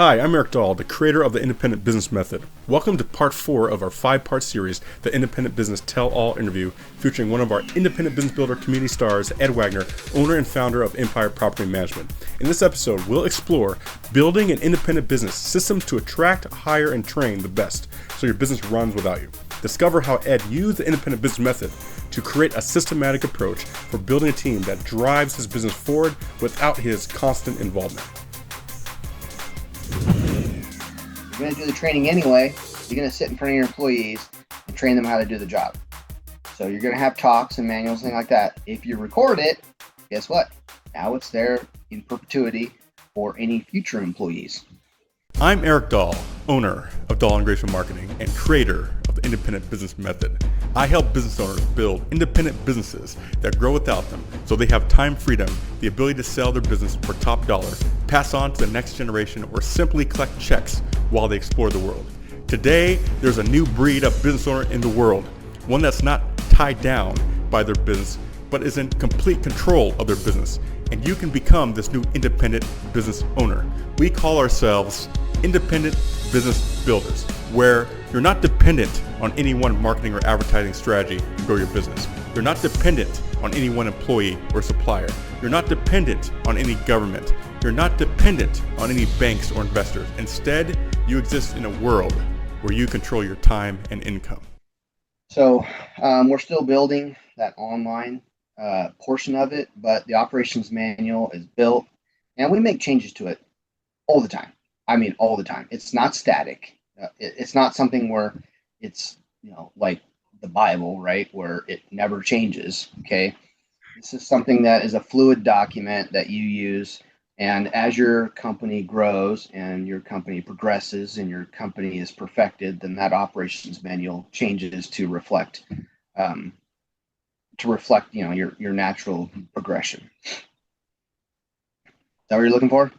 Hi, I'm Eric Dahl, the creator of the Independent Business Method. Welcome to part 4 of our 5-part series, the Independent Business Tell-All interview, featuring one of our Independent Business Builder community stars, Ed Wagner, owner and founder of Empire Property Management. In this episode, we'll explore building an independent business, systems to attract, hire, and train the best so your business runs without you. Discover how Ed used the Independent Business Method to create a systematic approach for building a team that drives his business forward without his constant involvement. You're going to do the training anyway. You're going to sit in front of your employees and train them how to do the job. So you're going to have talks and manuals, things like that. If you record it, guess what? Now it's there in perpetuity for any future employees. I'm Eric Dahl, owner of Dahl Integration Marketing and creator of the Independent Business Method. I help business owners build independent businesses that grow without them so they have time freedom, the ability to sell their business for top dollar, pass on to the next generation, or simply collect checks while they explore the world. Today, there's a new breed of business owner in the world, one that's not tied down by their business, but is in complete control of their business. And you can become this new independent business owner. We call ourselves independent business builders, where you're not dependent on any one marketing or advertising strategy to grow your business. You're not dependent on any one employee or supplier. You're not dependent on any government. You're not dependent on any banks or investors. Instead, you exist in a world where you control your time and income. So we're still building that online portion of it, but the operations manual is built and we make changes to it all the time. I mean, all the time. It's not static. It's not something where it's, like the Bible, right? Where it never changes. Okay. This is something that is a fluid document that you use. And as your company grows and your company progresses and your company is perfected, then that operations manual changes to reflect, your natural progression. Is that what you're looking for?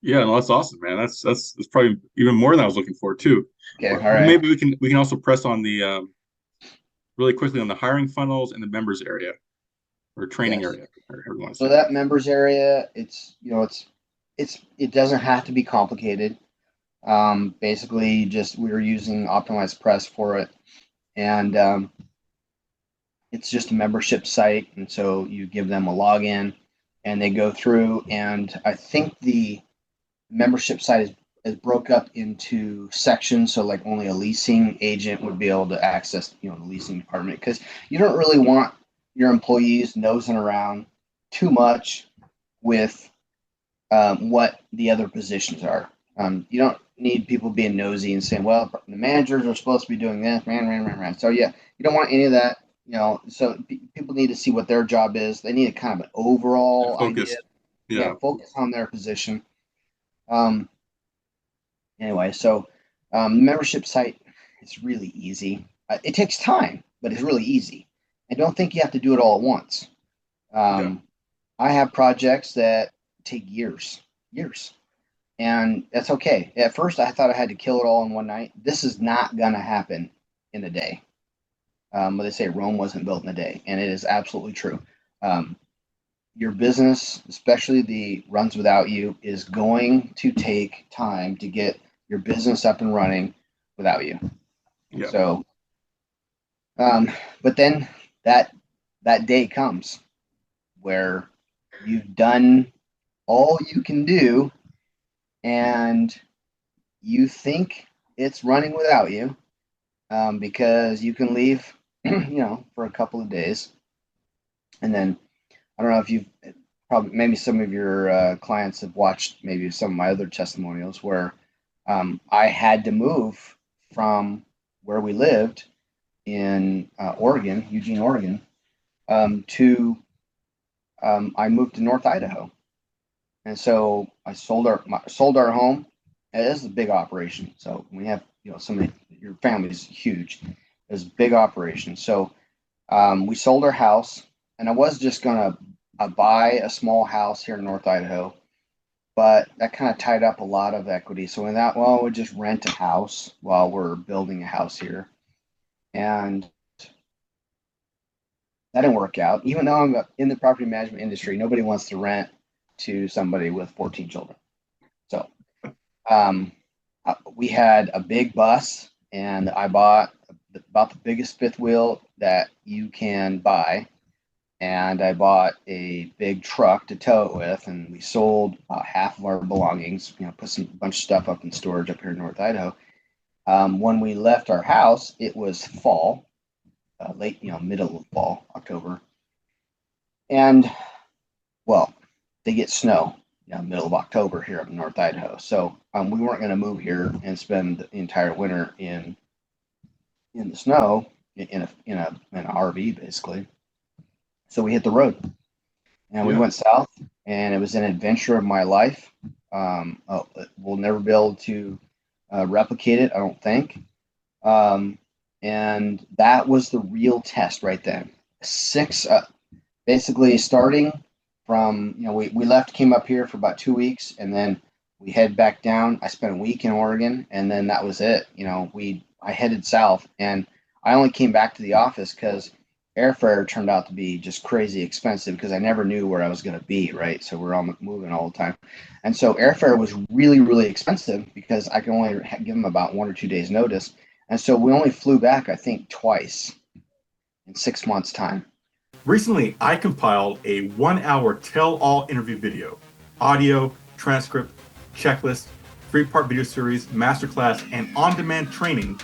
Yeah, no, that's awesome, man. That's probably even more than I was looking for too. Okay, all Or right. maybe we can also press on the really quickly on the hiring funnels and the members area or training Yes. area, or everyone. So that members area, it doesn't have to be complicated. Basically, just we were using optimized press for it, and it's just a membership site, and so you give them a login, and they go through. And I think the membership site is broke up into sections, so like only a leasing agent would be able to access, the leasing department, because you don't really want your employees nosing around too much with what the other positions are. You don't need people being nosy and saying, well, the managers are supposed to be doing this, man. So yeah, you don't want any of that, so people need to see what their job is. They need a kind of an overall idea. Focus. Yeah. Focus on their position. Anyway, so the membership site is really easy. It takes time, but it's really easy. I don't think you have to do it all at once. Yeah. I have projects that take years, and that's okay. At first, I thought I had to kill it all in one night. This is not going to happen in a day. But they say Rome wasn't built in a day, and it is absolutely true. Your business, especially the runs without you, is going to take time to get your business up and running without you. Yeah. So, but then that day comes where you've done all you can do and you think it's running without you, because you can leave, for a couple of days. And then I don't know if you've probably, maybe some of your clients have watched maybe some of my other testimonials where I had to move from where we lived in Oregon, Eugene, Oregon, to I moved to North Idaho, and so I sold our home. It is a big operation, so we have your family's huge. It's a big operation, so we sold our house, and I was just gonna buy a small house here in North Idaho, but that kind of tied up a lot of equity. So in that, well, we'll just rent a house while we're building a house here, and that didn't work out. Even though I'm in the property management industry, nobody wants to rent to somebody with 14 children. So We had a big bus, and I bought about the biggest fifth wheel that you can buy. And I bought a big truck to tow it with, and we sold about half of our belongings. Put some bunch of stuff up in storage up here in North Idaho. When we left our house, it was fall, late, middle of fall, October, and well, they get snow, middle of October here up in North Idaho. So we weren't going to move here and spend the entire winter in the snow in an RV basically. So we hit the road and we Yeah. went south, and it was an adventure of my life. We'll never be able to replicate it, I don't think. Um, and that was the real test right then. Basically starting from, we left, came up here for about 2 weeks, and then we head back down. I spent a week in Oregon, and then that was it. I headed south, and I only came back to the office because airfare turned out to be just crazy expensive because I never knew where I was going to be, right? So we're all moving all the time. And so airfare was really, really expensive because I can only give them about 1 or 2 days notice. And so we only flew back, I think, twice in 6 months' time. Recently, I compiled a 1-hour tell-all interview video, audio, transcript, checklist, 3-part video series, masterclass, and on-demand training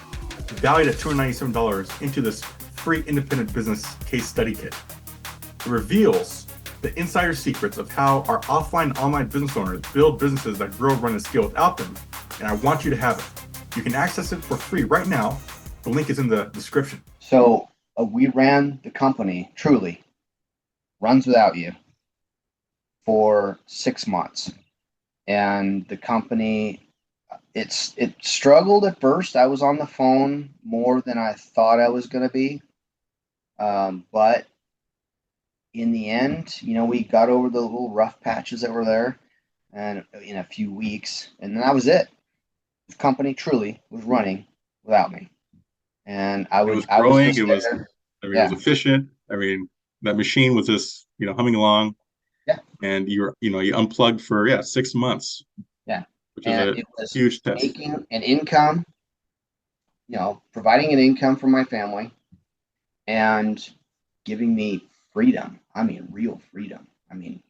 valued at $297 into this free independent business case study kit. It reveals the insider secrets of how our offline and online business owners build businesses that grow, run, and scale without them, and I want you to have it. You can access it for free right now. The link is in the description. So we ran the company, truly, runs without you, for 6 months. And the company, it struggled at first. I was on the phone more than I thought I was going to be. But in the end, we got over the little rough patches that were there, and in a few weeks, and then that was it. The company truly was running without me, and I It was was growing. just there. It Yeah, was efficient. That machine was just, humming along, yeah, and you unplugged for, 6 months, yeah. which is And a it was huge test. making an income, providing an income for my family, and giving me freedom. I mean, real freedom. I mean,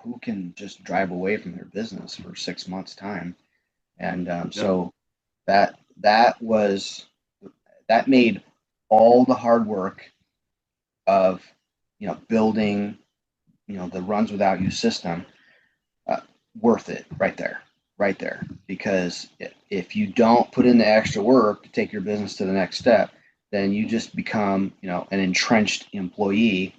who can just drive away from their business for 6 months' time? And Yeah. so that was that made all the hard work of building the runs without you system uh, worth it right there, because if you don't put in the extra work to take your business to the next step, then you just become an entrenched employee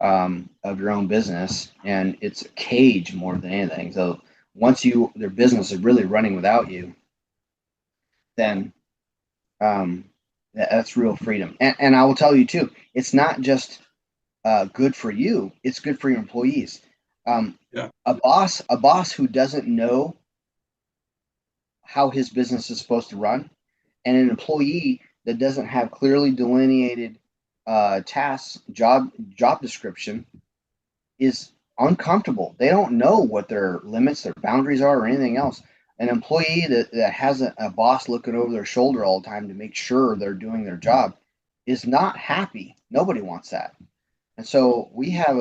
of your own business, and it's a cage more than anything. So once their business is really running without you, then um, that's real freedom. And I will tell you too, it's not just good for you; it's good for your employees. Um, Yeah. a boss who doesn't know how his business is supposed to run, and an employee that doesn't have clearly delineated tasks, job description, is uncomfortable. They don't know what their limits, their boundaries are, or anything else. An employee that has a boss looking over their shoulder all the time to make sure they're doing their job is not happy. Nobody wants that. And so we have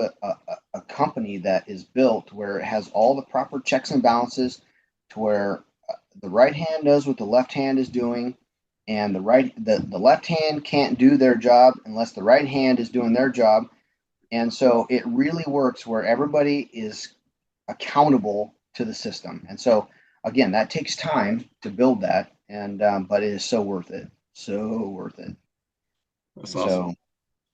a company that is built where it has all the proper checks and balances, to where the right hand knows what the left hand is doing, and the left hand can't do their job unless the right hand is doing their job. And so it really works where everybody is accountable to the system. And so again, that takes time to build that, and but it is so worth it, so worth it. That's And awesome. so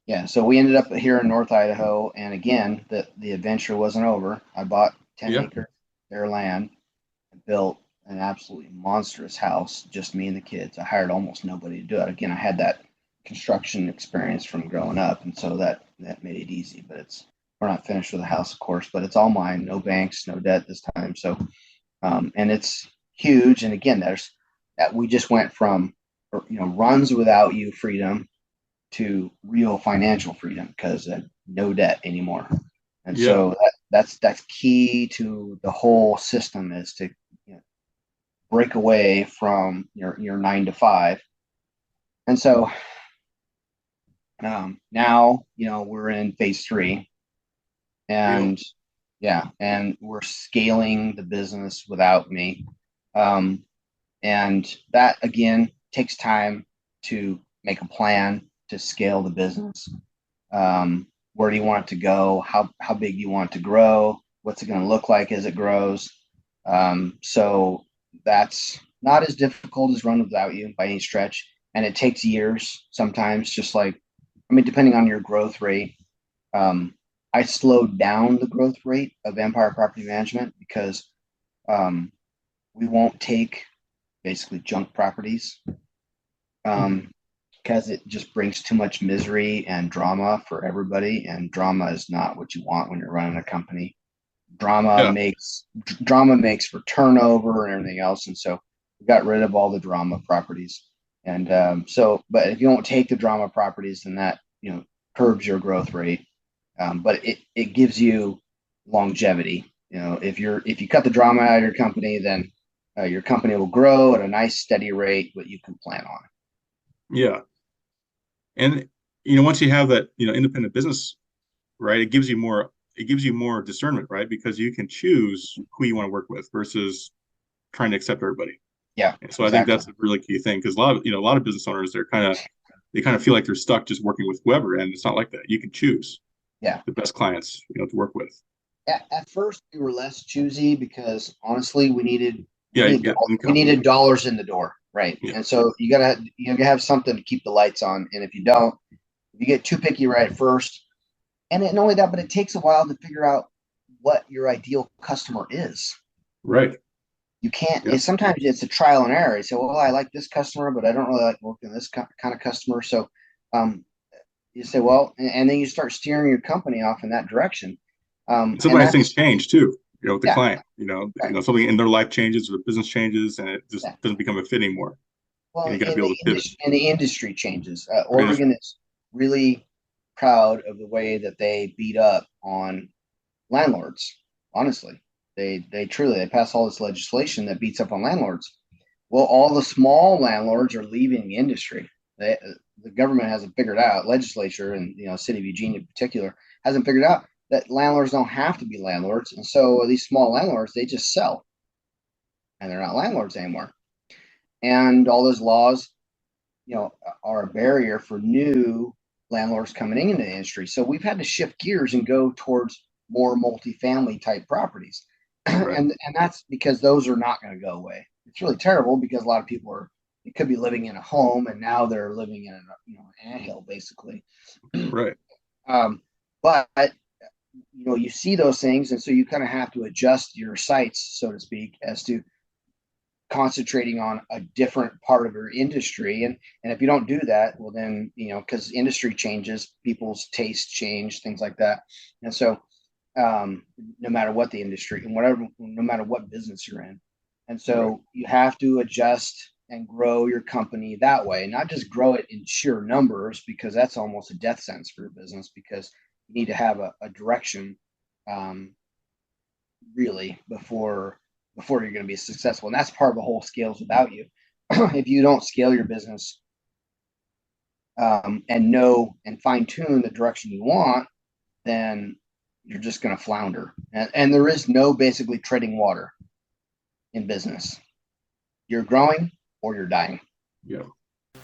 yeah, so we ended up here in North Idaho, and again, the adventure wasn't over. I bought 10 Yeah. acres of their land, built an absolutely monstrous house, just me and the kids. I hired almost nobody to do it. Again, I had that construction experience from growing up, and so that made it easy. But we're not finished with the house, of course, but it's all mine. No banks, no debt this time. So and it's huge. And again, there's that we just went from runs without you freedom to real financial freedom, because no debt anymore. And Yeah. so that's key to the whole system, is to break away from your 9 to 5. And so now, we're in phase 3, and and we're scaling the business without me. And that again takes time to make a plan to scale the business. Where do you want it to go? How big do you want it to grow? What's it going to look like as it grows? So that's not as difficult as Run Without You by any stretch. And it takes years sometimes, just like, depending on your growth rate. I slowed down the growth rate of Empire Property Management because we won't take basically junk properties because it just brings too much misery and drama for everybody. And drama is not what you want when you're running a company. Drama makes for turnover and everything else. And so we got rid of all the drama properties. And but if you don't take the drama properties, then that, curbs your growth rate. But it gives you longevity. If you cut the drama out of your company, then your company will grow at a nice steady rate, what you can plan on. Yeah. And, once you have that, independent business, right, it gives you more discernment, right? Because you can choose who you want to work with versus trying to accept everybody. Yeah. And so I think that's a really key thing, because a lot of business owners, they kind of feel like they're stuck just working with whoever, and it's not like that. You can choose the best clients, to work with. At first we were less choosy because honestly we needed dollars in the door, right? Yeah. And so you gotta have something to keep the lights on. And if you don't, if you get too picky right at first, and not only that, but it takes a while to figure out what your ideal customer is. Right. You can't. Sometimes it's a trial and error. You say, well, I like this customer, but I don't really like working with this kind of customer. So you say, well, and then you start steering your company off in that direction. Sometimes things change too, with the client, something in their life changes or the business changes, and it just doesn't become a fit anymore. Well, and you got to be able to pivot. And the industry changes. Oregon is really proud of the way that they beat up on landlords. Honestly, they pass all this legislation that beats up on landlords. Well, all the small landlords are leaving the industry. The government hasn't figured out, legislature and city of Eugene in particular hasn't figured out that landlords don't have to be landlords. And so these small landlords, they just sell and they're not landlords anymore. And all those laws, are a barrier for new landlords coming into the industry. So we've had to shift gears and go towards more multifamily type properties. Right. And that's because those are not going to go away. It's really terrible because a lot of people they could be living in a home and now they're living in an anthill basically. Right. But you see those things, and so you kind of have to adjust your sights, so to speak, as to concentrating on a different part of your industry. And if you don't do that, well then, because industry changes, people's tastes change, things like that. And so no matter what the industry and no matter what business you're in. And so you have to adjust and grow your company that way, not just grow it in sheer numbers, because that's almost a death sentence for your business, because you need to have a direction really before you're going to be successful. And that's part of the whole Scales Without You. If you don't scale your business and know and fine tune the direction you want, then you're just going to flounder. And there is no basically treading water in business. You're growing or you're dying. Yeah.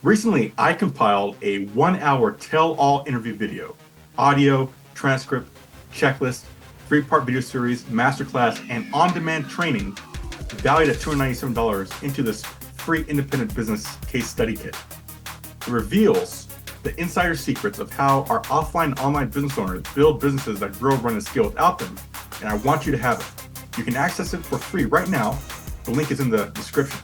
Recently, I compiled a 1-hour tell-all interview video, audio, transcript, checklist, 3-part video series, masterclass, and on-demand training valued at $297 into this free independent business case study kit. It reveals the insider secrets of how our offline and online business owners build businesses that grow, run, and scale without them, and I want you to have it. You can access it for free right now. The link is in the description.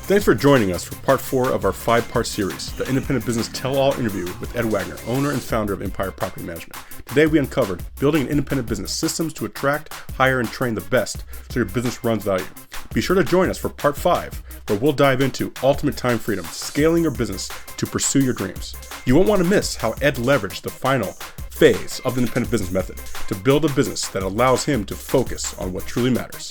Thanks for joining us for part 4 of our 5-part series, the Independent Business Tell-All interview with Ed Wagner, owner and founder of Empire Property Management. Today we uncovered building an independent business, systems to attract, hire, and train the best so your business runs without you. Be sure to join us for part 5, where we'll dive into ultimate time freedom, scaling your business to pursue your dreams. You won't want to miss how Ed leveraged the final phase of the independent business method to build a business that allows him to focus on what truly matters.